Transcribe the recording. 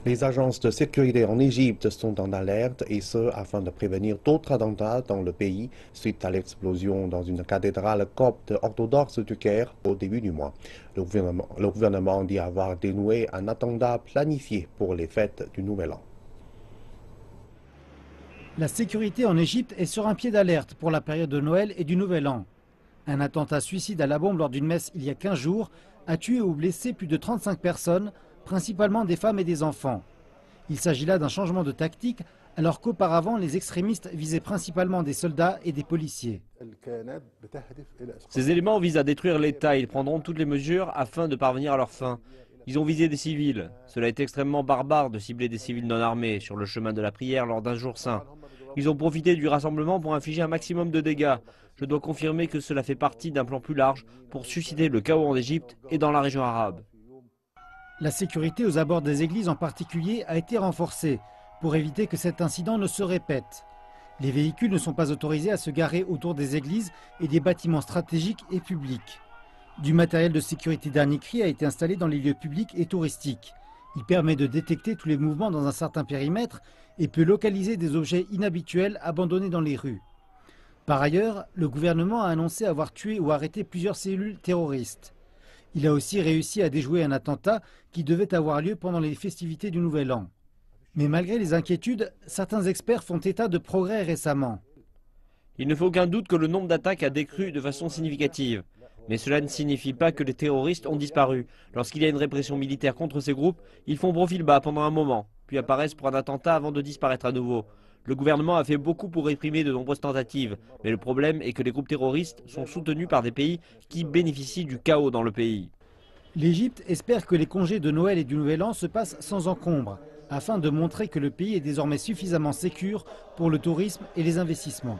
Les agences de sécurité en Égypte sont en alerte et ce, afin de prévenir d'autres attentats dans le pays suite à l'explosion dans une cathédrale copte orthodoxe du Caire au début du mois. Le gouvernement dit avoir dénoué un attentat planifié pour les fêtes du Nouvel An. La sécurité en Égypte est sur un pied d'alerte pour la période de Noël et du Nouvel An. Un attentat suicide à la bombe lors d'une messe il y a 15 jours a tué ou blessé plus de 35 personnes, principalement des femmes et des enfants. Il s'agit là d'un changement de tactique, alors qu'auparavant les extrémistes visaient principalement des soldats et des policiers. Ces éléments visent à détruire l'État. Ils prendront toutes les mesures afin de parvenir à leur fin. Ils ont visé des civils. Cela est extrêmement barbare de cibler des civils non armés sur le chemin de la prière lors d'un jour saint. Ils ont profité du rassemblement pour infliger un maximum de dégâts. Je dois confirmer que cela fait partie d'un plan plus large pour susciter le chaos en Égypte et dans la région arabe. La sécurité aux abords des églises en particulier a été renforcée pour éviter que cet incident ne se répète. Les véhicules ne sont pas autorisés à se garer autour des églises et des bâtiments stratégiques et publics. Du matériel de sécurité dernier cri a été installé dans les lieux publics et touristiques. Il permet de détecter tous les mouvements dans un certain périmètre et peut localiser des objets inhabituels abandonnés dans les rues. Par ailleurs, le gouvernement a annoncé avoir tué ou arrêté plusieurs cellules terroristes. Il a aussi réussi à déjouer un attentat qui devait avoir lieu pendant les festivités du Nouvel An. Mais malgré les inquiétudes, certains experts font état de progrès récemment. Il ne fait aucun doute que le nombre d'attaques a décru de façon significative. Mais cela ne signifie pas que les terroristes ont disparu. Lorsqu'il y a une répression militaire contre ces groupes, ils font profil bas pendant un moment, puis apparaissent pour un attentat avant de disparaître à nouveau. Le gouvernement a fait beaucoup pour réprimer de nombreuses tentatives, mais le problème est que les groupes terroristes sont soutenus par des pays qui bénéficient du chaos dans le pays. L'Égypte espère que les congés de Noël et du Nouvel An se passent sans encombre, afin de montrer que le pays est désormais suffisamment sécure pour le tourisme et les investissements.